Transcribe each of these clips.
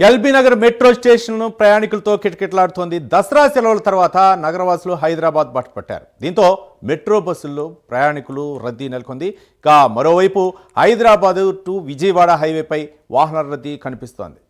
LB Nagar metro station ప్రయాణికులతో కిటకిటలాడుతోంది. దసరా సెలవుల తర్వాత నగరవాసులు హైదరాబాద్ పట్టుపట్టారు. దీంతో మెట్రో బస్సుల్లో ప్రయాణికులు రద్దీ నెలకొంది. ఇక మరోవైపు హైదరాబాద్ టు విజయవాడ హైవేపై వాహనాల రద్దీ కనిపిస్తోంది.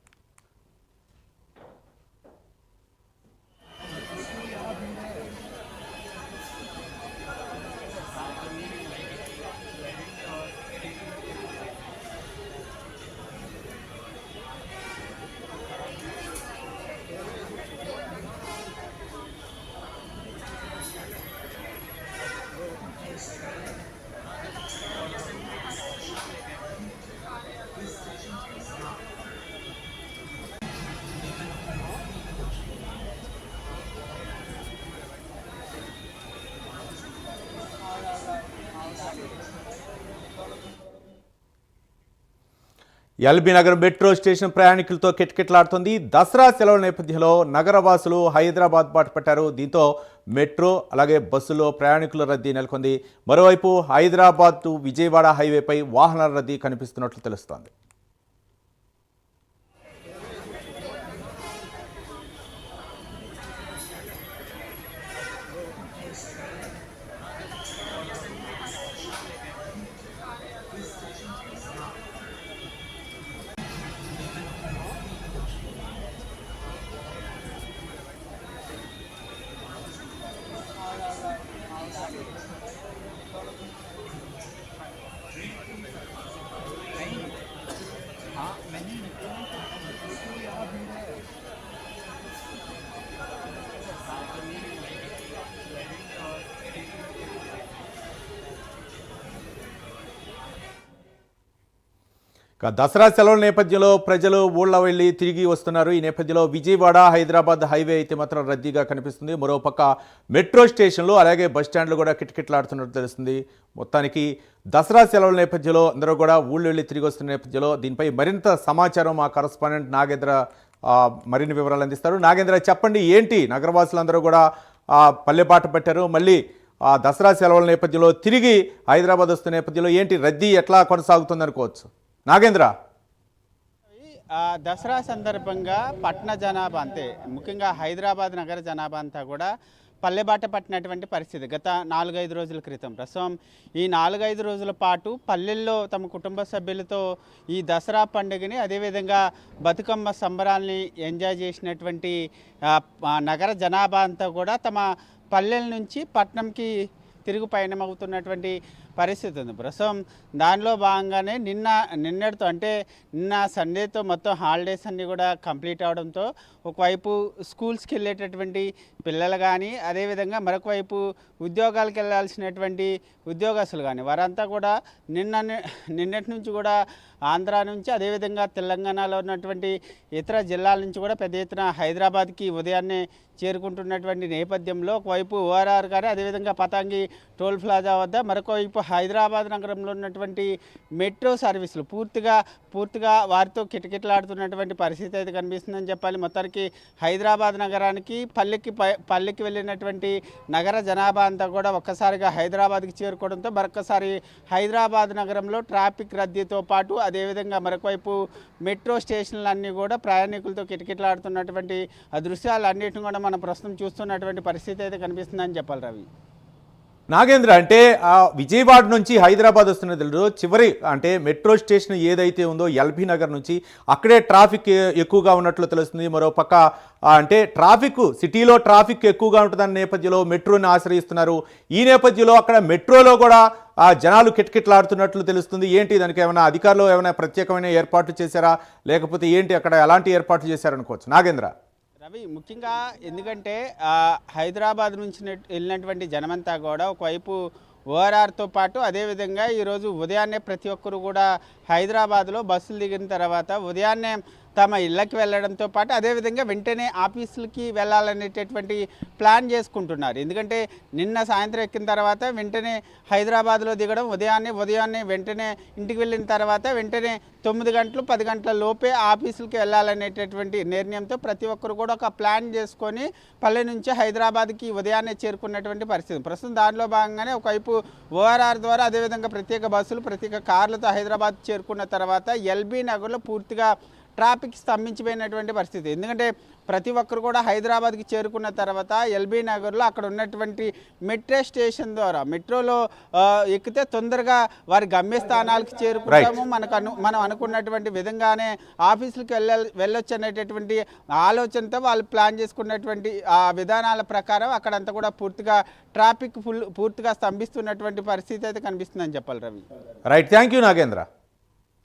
ఎల్బీ నగర్ మెట్రో స్టేషన్ ప్రయాణికులతో కిటకిటలాడుతోంది. దసరా సెలవుల నేపథ్యంలో నగరవాసులు హైదరాబాద్ బాటపట్టారు. దీంతో మెట్రో అలాగే బస్సులో ప్రయాణికుల రద్దీ నెలకొంది. మరోవైపు హైదరాబాద్ టు విజయవాడ హైవేపై వాహనాల రద్దీ కనిపిస్తున్నట్లు తెలుస్తోంది. దసరా సెలవుల నేపథ్యంలో ప్రజలు ఊళ్ళ వెళ్ళి తిరిగి వస్తున్నారు. ఈ నేపథ్యంలో విజయవాడ హైదరాబాద్ హైవే అయితే మాత్రం రద్దీగా కనిపిస్తుంది. మరోపక్క మెట్రో స్టేషన్లు అలాగే బస్టాండ్లు కూడా కిటకిటలాడుతున్నట్టు తెలుస్తుంది. మొత్తానికి దసరా సెలవుల నేపథ్యంలో అందరూ కూడా ఊళ్ళో వెళ్ళి తిరిగి వస్తున్న నేపథ్యంలో దీనిపై మరింత సమాచారం మా కరస్పాండెంట్ నాగేంద్ర మరిన్ని వివరాలు అందిస్తారు. నాగేంద్ర, చెప్పండి, ఏంటి నగరవాసులందరూ కూడా పల్లెబాట పట్టారు, మళ్ళీ దసరా సెలవుల నేపథ్యంలో తిరిగి హైదరాబాద్ వస్తున్న నేపథ్యంలో ఏంటి రద్దీ ఎట్లా కొనసాగుతుంది అనుకోవచ్చు? నాగేంద్ర, దసరా సందర్భంగా పట్టణ జనాభా అంతే ముఖ్యంగా హైదరాబాద్ నగర జనాభా అంతా కూడా పల్లెబాట పట్టినటువంటి పరిస్థితి గత 4-5 రోజుల క్రితం. ప్రస్తుతం ఈ 4-5 రోజుల పాటు పల్లెల్లో తమ కుటుంబ సభ్యులతో ఈ దసరా పండుగని అదేవిధంగా బతుకమ్మ సంబరాల్ని ఎంజాయ్ చేసినటువంటి నగర జనాభా అంతా కూడా తమ పల్లెల నుంచి పట్టణంకి తిరుగు పయనమవుతున్నటువంటి పరిస్థితి ఉంది. ప్రస్తుతం దానిలో భాగంగానే నిన్నటితో అంటే నిన్న సండేతో మొత్తం హాలిడేస్ అన్నీ కూడా కంప్లీట్ అవడంతో ఒకవైపు స్కూల్స్కి వెళ్ళేటటువంటి పిల్లలు కానీ అదేవిధంగా మరొక వైపు ఉద్యోగాలకు వెళ్ళాల్సినటువంటి ఉద్యోగస్తులు కానీ వారంతా కూడా నిన్నటి నుంచి కూడా ఆంధ్ర నుంచి అదేవిధంగా తెలంగాణలో ఉన్నటువంటి ఇతర జిల్లాల నుంచి కూడా పెద్ద ఎత్తున హైదరాబాద్కి ఉదయాన్నే చేరుకుంటున్నటువంటి నేపథ్యంలో ఒకవైపు ఓఆర్ఆర్ కానీ అదేవిధంగా పతాంగి టోల్ ప్లాజా వద్ద మరొక వైపు హైదరాబాద్ నగరంలో ఉన్నటువంటి మెట్రో సర్వీసులు పూర్తిగా వారితో కిటకిటలాడుతున్నటువంటి పరిస్థితి అయితే కనిపిస్తుందని చెప్పాలి. మొత్తానికి హైదరాబాద్ నగరానికి పల్లెకి వెళ్ళినటువంటి నగర జనాభా అంతా కూడా ఒక్కసారిగా హైదరాబాద్కి చేరుకోవడంతో మరొకసారి హైదరాబాద్ నగరంలో ట్రాఫిక్ రద్దీతో పాటు అదేవిధంగా మరొకవైపు మెట్రో స్టేషన్లన్నీ కూడా ప్రయాణికులతో కిటకిటలాడుతున్నటువంటి దృశ్యాలన్నిటిని కూడా మనం ప్రస్తుతం చూస్తున్నటువంటి పరిస్థితి అయితే కనిపిస్తుందని చెప్పాలి. రవి, నాగేంద్ర, అంటే విజయవాడ నుంచి హైదరాబాద్ వస్తున్న తెలుసు చివరి అంటే మెట్రో స్టేషన్ ఏదైతే ఉందో ఎల్బీ నగర్ నుంచి అక్కడే ట్రాఫిక్ ఎక్కువగా ఉన్నట్లు తెలుస్తుంది. మరోపక్క అంటే సిటీలో ట్రాఫిక్ ఎక్కువగా ఉంటుందన్న నేపథ్యంలో మెట్రోని ఆశ్రయిస్తున్నారు. ఈ నేపథ్యంలో అక్కడ మెట్రోలో కూడా జనాలు కిటకిటలాడుతున్నట్లు తెలుస్తుంది. ఏంటి దానికి ఏమైనా అధికారులు ఏమైనా ప్రత్యేకమైన ఏర్పాట్లు చేశారా, లేకపోతే ఏంటి అక్కడ ఎలాంటి ఏర్పాట్లు చేశారనుకోవచ్చు? నాగేంద్ర, రవి, ముఖ్యంగా ఎందుకంటే హైదరాబాద్ నుంచి వెళ్ళినటువంటి జనమంతా కూడా ఒకవైపు ఓఆర్ఆర్తో పాటు అదేవిధంగా ఈరోజు ఉదయాన్నే ప్రతి ఒక్కరు కూడా హైదరాబాద్లో బస్సులు దిగిన తర్వాత ఉదయాన్నే తమ ఇళ్ళకి వెళ్ళడంతో పాటు అదేవిధంగా వెంటనే ఆఫీసులకి వెళ్ళాలనేటటువంటి ప్లాన్ చేసుకుంటున్నారు. ఎందుకంటే నిన్న సాయంత్రం ఎక్కిన తర్వాత వెంటనే హైదరాబాద్లో దిగడం, ఉదయాన్నే వెంటనే ఇంటికి వెళ్ళిన తర్వాత వెంటనే 9 గంటలు 10 గంటల లోపే ఆఫీసులకి వెళ్ళాలనేటటువంటి నిర్ణయంతో ప్రతి ఒక్కరు కూడా ఒక ప్లాన్ చేసుకొని పల్లె నుంచి హైదరాబాద్కి ఉదయాన్నే చేరుకున్నటువంటి పరిస్థితి. ప్రస్తుతం దానిలో భాగంగానే ఒకవైపు ఓఆర్ఆర్ ద్వారా అదేవిధంగా ప్రత్యేక బస్సులు ప్రత్యేక కార్లతో హైదరాబాద్ చేరుకున్న తర్వాత ఎల్బీ నగర్లో పూర్తిగా ట్రాఫిక్ స్తంభించిపోయినటువంటి పరిస్థితి. ఎందుకంటే ప్రతి ఒక్కరు కూడా హైదరాబాద్కి చేరుకున్న తర్వాత ఎల్బీ నగర్లో అక్కడ ఉన్నటువంటి మెట్రో స్టేషన్ ద్వారా మెట్రోలో ఎక్కితే తొందరగా వారి గమ్యస్థానాలకు చేరుకుంటాము, మనం అనుకున్నటువంటి విధంగానే ఆఫీసులకు వెళ్ళొచ్చు అనేటటువంటి ఆలోచనతో వాళ్ళు ప్లాన్ చేసుకున్నటువంటి ఆ విధానాల ప్రకారం అక్కడంతా కూడా పూర్తిగా ట్రాఫిక్ పూర్తిగా స్తంభిస్తున్నటువంటి పరిస్థితి అయితే కనిపిస్తుందని చెప్పాలి Ravi. Right, thank you Nagendra.